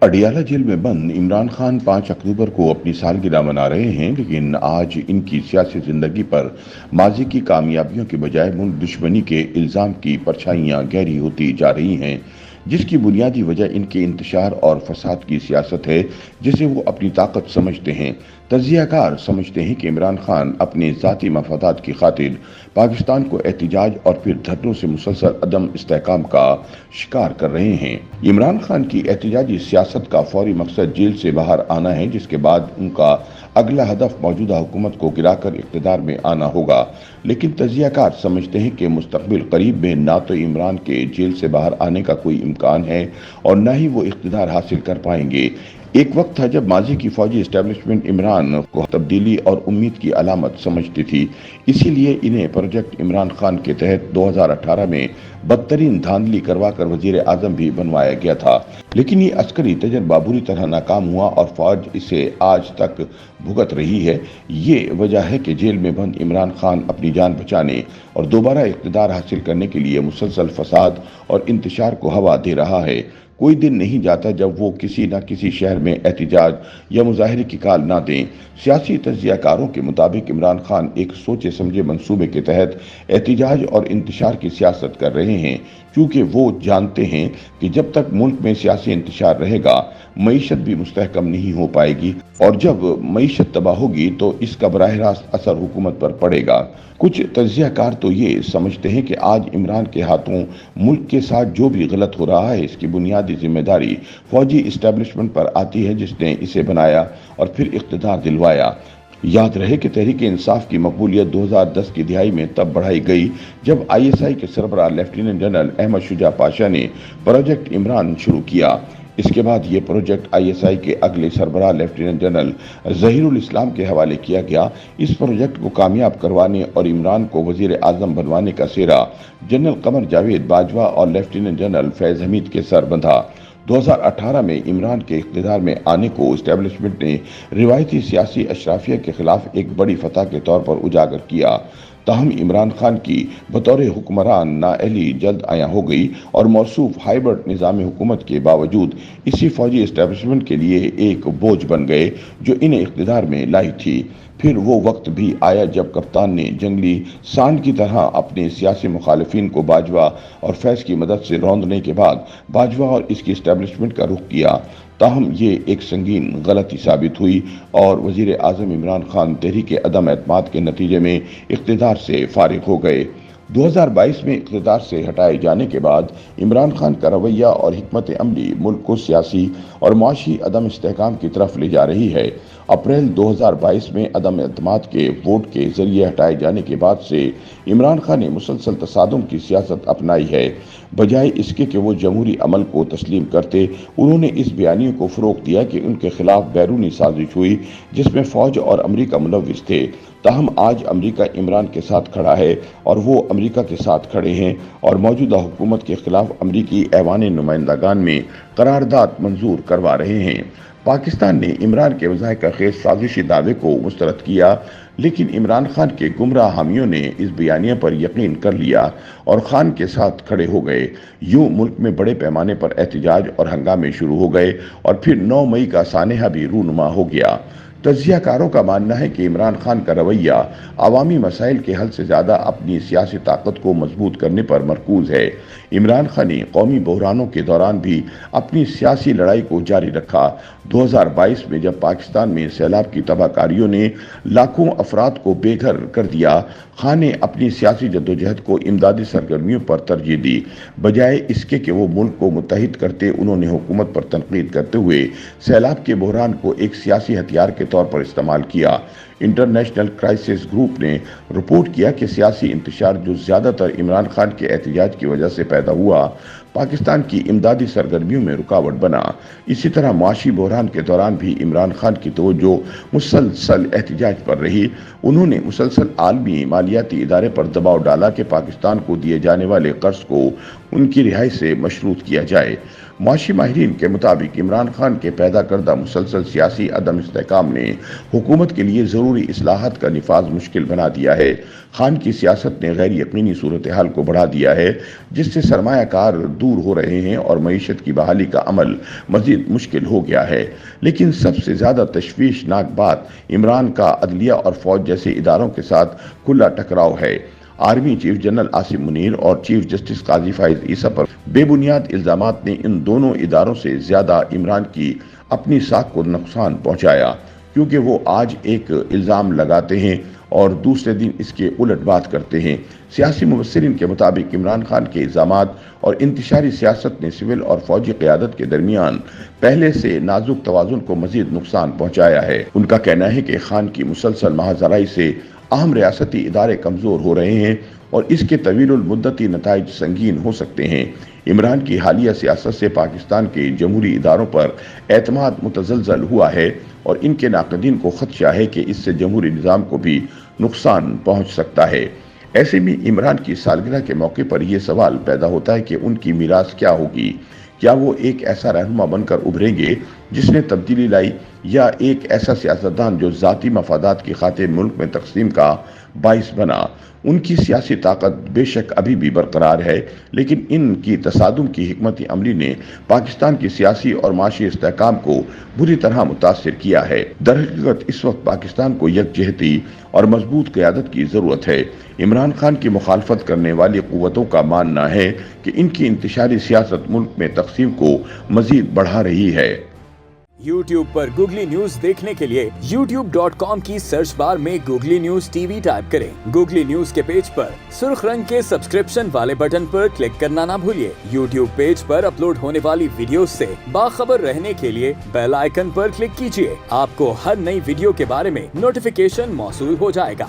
Adiala jail میں بند عمران خان 5 اکتوبر کو اپنی سالگرہ منا رہے ہیں، لیکن آج ان کی سیاسی زندگی پر ماضی کی کامیابیوں کے بجائے ملک دشمنی کے الزام کی پرچھائیاں گہری ہوتی جا رہی ہیں، جس کی بنیادی وجہ ان کے انتشار اور فساد کی سیاست ہے جسے وہ اپنی طاقت سمجھتے ہیں۔ تجزیہ کار سمجھتے ہیں کہ عمران خان اپنے ذاتی مفادات کی خاطر پاکستان کو احتجاج اور پھر دھرنوں سے مسلسل عدم استحکام کا شکار کر رہے ہیں۔ عمران خان کی احتجاجی سیاست کا فوری مقصد جیل سے باہر آنا ہے، جس کے بعد ان کا اگلا ہدف موجودہ حکومت کو گرا کر اقتدار میں آنا ہوگا، لیکن تجزیہ کار سمجھتے ہیں کہ مستقبل قریب میں نہ تو عمران کے جیل سے باہر آنے کا کوئی امکان ہے اور نہ ہی وہ اقتدار حاصل کر پائیں گے۔ ایک وقت تھا جب ماضی کی فوجی اسٹیبلشمنٹ عمران کو تبدیلی اور امید کی علامت سمجھتی تھی، اسی لیے انہیں پروجیکٹ عمران خان کے تحت 2018 میں بدترین دھاندلی کروا کر وزیر اعظم بھی بنوایا گیا تھا، لیکن یہ عسکری تجربہ بری طرح ناکام ہوا اور فوج اسے آج تک بھگت رہی ہے۔ یہ وجہ ہے کہ جیل میں بند عمران خان اپنی جان بچانے اور دوبارہ اقتدار حاصل کرنے کے لیے مسلسل فساد اور انتشار کو ہوا دے رہا ہے۔ کوئی دن نہیں جاتا جب وہ کسی نہ کسی شہر میں احتجاج یا مظاہرے کی کال نہ دیں۔ سیاسی تجزیہ کاروں کے مطابق عمران خان ایک سوچے سمجھے منصوبے کے تحت احتجاج اور انتشار کی سیاست کر رہے ہیں، کیونکہ وہ جانتے ہیں کہ جب تک ملک میں سیاسی انتشار رہے گا، معیشت بھی مستحکم نہیں ہو پائے گی، اور جب معیشت تباہ ہوگی تو اس کا براہ راست اثر حکومت پر پڑے گا۔ کچھ تجزیہ کار تو یہ سمجھتے ہیں کہ آج عمران کے ہاتھوں ملک کے ساتھ جو بھی غلط ہو رہا ہے، اس کی بنیادی ذمہ داری فوجی اسٹیبلشمنٹ پر آتی ہے جس نے اسے بنایا اور پھر اقتدار دلوایا۔ یاد رہے کہ تحریک انصاف کی مقبولیت 2010 کی دہائی میں تب بڑھائی گئی جب ISI کے سربراہ لیفٹیننٹ جنرل احمد شجاع پاشا نے پروجیکٹ عمران شروع کیا۔ اس کے بعد یہ پروجیکٹ ISI کے اگلے سربراہ لیفٹیننٹ جنرل ظہیر الاسلام کے حوالے کیا گیا۔ اس پروجیکٹ کو کامیاب کروانے اور عمران کو وزیر اعظم بنوانے کا سہرا جنرل قمر جاوید باجوہ اور لیفٹیننٹ جنرل فیض حمید کے سر بندھا۔ 2018 میں عمران کے اقتدار میں آنے کو اسٹیبلشمنٹ نے روایتی سیاسی اشرافیہ کے خلاف ایک بڑی فتح کے طور پر اجاگر کیا۔ تاہم عمران خان کی بطور حکمران نااہلی جلد عیاں ہو گئی اور موصوف ہائبرڈ نظام حکومت کے باوجود اسی فوجی اسٹیبلشمنٹ کے لیے ایک بوجھ بن گئے جو انہیں اقتدار میں لائی تھی۔ پھر وہ وقت بھی آیا جب کپتان نے جنگلی سانڈ کی طرح اپنے سیاسی مخالفین کو باجوہ اور فیض کی مدد سے روندنے کے بعد باجوہ اور اس کی اسٹیبلشمنٹ کا رخ کیا۔ تاہم یہ ایک سنگین غلطی ثابت ہوئی اور وزیر اعظم عمران خان تحریک عدم اعتماد کے نتیجے میں اقتدار سے فارغ ہو گئے۔ 2022 میں اقتدار سے ہٹائے جانے کے بعد عمران خان کا رویہ اور حکمت عملی ملک کو سیاسی اور معاشی عدم استحکام کی طرف لے جا رہی ہے۔ اپریل 2022 میں عدم اعتماد کے ووٹ کے ذریعے ہٹائے جانے کے بعد سے عمران خان نے مسلسل تصادم کی سیاست اپنائی ہے۔ بجائے اس کے کہ وہ جمہوری عمل کو تسلیم کرتے، انہوں نے اس بیانیے کو فروغ دیا کہ ان کے خلاف بیرونی سازش ہوئی جس میں فوج اور امریکہ ملوث تھے۔ تاہم آج امریکہ عمران کے ساتھ کھڑا ہے اور وہ امریکہ کے ساتھ کھڑے ہیں اور موجودہ حکومت کے خلاف امریکی ایوان نمائندگان میں قرارداد منظور کروا رہے ہیں۔ پاکستان نے عمران کے وضاحت خیز سازشی دعوے کو مسترد کیا، لیکن عمران خان کے گمراہ حامیوں نے اس بیانیے پر یقین کر لیا اور خان کے ساتھ کھڑے ہو گئے۔ یوں ملک میں بڑے پیمانے پر احتجاج اور ہنگامے شروع ہو گئے اور پھر 9 مئی کا سانحہ بھی رونما ہو گیا۔ تجزیہ کاروں کا ماننا ہے کہ عمران خان کا رویہ عوامی مسائل کے حل سے زیادہ اپنی سیاسی طاقت کو مضبوط کرنے پر مرکوز ہے۔ عمران خان نے قومی بحرانوں کے دوران بھی اپنی سیاسی لڑائی کو جاری رکھا۔ 2022 میں جب پاکستان میں سیلاب کی تباہ کاریوں نے لاکھوں افراد کو بے گھر کر دیا، خان نے اپنی سیاسی جدوجہد کو امدادی سرگرمیوں پر ترجیح دی۔ بجائے اس کے کہ وہ ملک کو متحد کرتے، انہوں نے حکومت پر تنقید کرتے ہوئے سیلاب کے بحران کو ایک سیاسی ہتھیار کے طور پر استعمال کیا۔ انٹرنیشنل کرائسس گروپ نے رپورٹ کیا کہ سیاسی انتشار جو زیادہ تر عمران خان کے احتجاج کی وجہ سے پیدا ہوا، پاکستان کی امدادی سرگرمیوں میں رکاوٹ بنا۔ اسی طرح معاشی بحران کے دوران بھی عمران خان کی توجہ مسلسل احتجاج پر رہی۔ انہوں نے مسلسل عالمی مالیاتی ادارے پر دباؤ ڈالا کہ پاکستان کو دیے جانے والے قرض کو ان کی رہائی سے مشروط کیا جائے۔ معاشی ماہرین کے مطابق عمران خان کے پیدا کردہ مسلسل سیاسی عدم استحکام نے حکومت کے لیے ضروری اصلاحات کا نفاذ مشکل بنا دیا ہے۔ خان کی سیاست نے غیر یقینی صورتحال کو بڑھا دیا ہے، جس سے سرمایہ کار دور ہو رہے ہیں اور معیشت کی بحالی کا عمل مزید مشکل ہو گیا ہے۔ لیکن سب سے زیادہ تشویشناک بات عمران کا عدلیہ اور فوج جیسے اداروں کے ساتھ کھلا ٹکراؤ ہے۔ Army chief general Asim Munir اور چیف جسٹس قاضی فائز عیسیٰ پر بے بنیاد الزامات نے ان دونوں اداروں سے زیادہ عمران کی اپنی ساکھ کو نقصان پہنچایا، کیونکہ وہ آج ایک الزام لگاتے ہیں اور دوسرے دن اس کے الٹ بات کرتے ہیں۔ سیاسی مبصرین کے مطابق عمران خان کے الزامات اور انتشاری سیاست نے سول اور فوجی قیادت کے درمیان پہلے سے نازک توازن کو مزید نقصان پہنچایا ہے۔ ان کا کہنا ہے کہ خان کی مسلسل محاذرائی سے اہم ریاستی ادارے کمزور ہو رہے ہیں اور اس کے طویل المدتی نتائج سنگین ہو سکتے ہیں۔ عمران کی حالیہ سیاست سے پاکستان کے جمہوری اداروں پر اعتماد متزلزل ہوا ہے اور ان کے ناقدین کو خدشہ ہے کہ اس سے جمہوری نظام کو بھی نقصان پہنچ سکتا ہے۔ ایسے میں عمران کی سالگرہ کے موقع پر یہ سوال پیدا ہوتا ہے کہ ان کی میراث کیا ہوگی؟ کیا وہ ایک ایسا رہنما بن کر ابھریں گے جس نے تبدیلی لائی، یا ایک ایسا سیاستدان جو ذاتی مفادات کی خاطر ملک میں تقسیم کا باعث بنا؟ ان کی سیاسی طاقت بے شک ابھی بھی برقرار ہے، لیکن ان کی تصادم کی حکمت عملی نے پاکستان کی سیاسی اور معاشی استحکام کو بری طرح متاثر کیا ہے۔ درحقیقت اس وقت پاکستان کو یکجہتی اور مضبوط قیادت کی ضرورت ہے۔ عمران خان کی مخالفت کرنے والی قوتوں کا ماننا ہے کہ ان کی انتشاری سیاست ملک میں تقسیم کو مزید بڑھا رہی ہے۔ YouTube پر گوگلی نیوز دیکھنے کے لیے youtube.com کی سرچ بار میں googly news T V type کریں۔ گوگلی نیوز کے پیج پر سرخ رنگ کے سبسکرپشن والے بٹن پر کلک کرنا نہ بھولیے۔ YouTube پیج پر اپلوڈ ہونے والی ویڈیوز سے باخبر رہنے کے لیے بیل آئیکن پر کلک کیجیے۔ آپ کو ہر نئی ویڈیو کے بارے میں نوٹیفیکیشن موصول ہو جائے گا۔